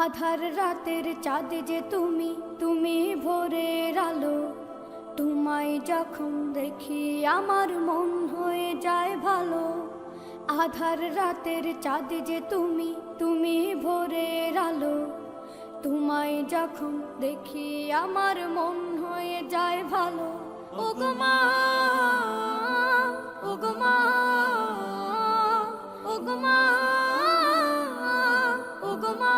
আধার রাতের চাঁদ যে তুমি, তুমি ভোরের আলো। তোমায় যখন দেখি আমার মন হয়ে যায় ভালো। আধার রাতের চাঁদ যে তুমি, তুমি ভোরের আলো। তোমায় যখন দেখি আমার মন হয়ে যায় ভালো। ওগো মা, ওগো মা, ওগো মা, ওগো মা।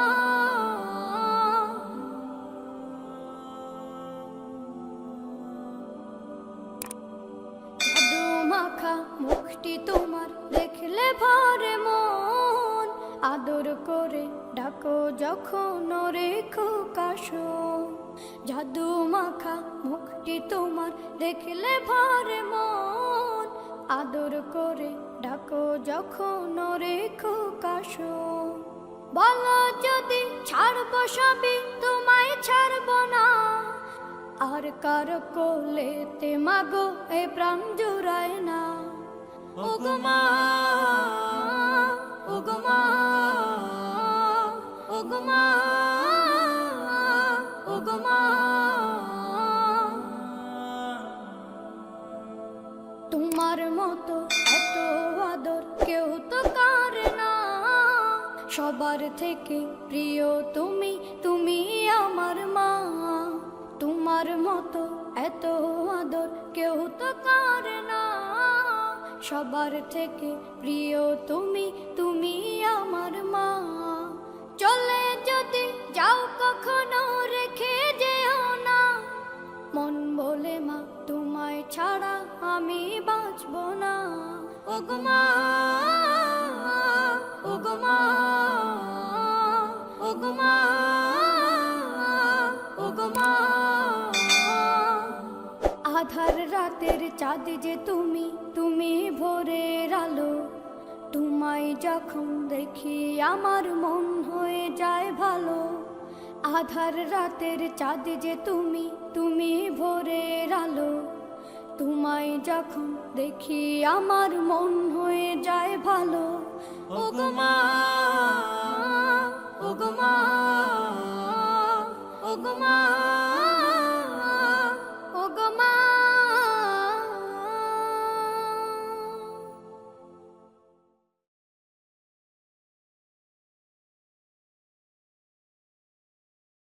জাদু মাখা মুখটি তোমার দেখলে ভরে মন। আদর করে ডাকো যখন রেখো কাশো। জাদু মাখা মুখটি তোমার দেখলে ভরে মন। আদর করে ডাকো যখন রেখো কাশো। বলো যদি ছাড়বো সবই, তোমায় ছাড়বো না। আর কার কোলেতে মাগো এ প্রাণ জুড়ায় না। ওগো মা, ওগো মা, ওগো মা, ওগো মা। তোমার মতো এত আদর কেউ তো করে না। সবার থেকে প্রিয় তুমি, তুমি আমার মা। তোমার মতো এত আদর কেউ তো করে না। সবার থেকে প্রিয় তুমি, তুমি আমার মা। চলে যদি যাও কখনো রেখে যেও না। মন বলে মা তোমায় ছাড়া আমি বাঁচবো না। ওগো মা, ওগো মা, ওগো মা, ওগো মা। আধার রাতের চাঁদ যে তুমি, তুমি ভোরের আলো। তোমায় যখন দেখি আমার মন হয়ে যায় ভালো। আধার রাতের চাঁদ যে তুমি, তুমি ভোরের আলো। তোমায় যখন দেখি আমার মন হয়ে যায় ভালো। ওগো মা, ওগো মা, ওগো মা।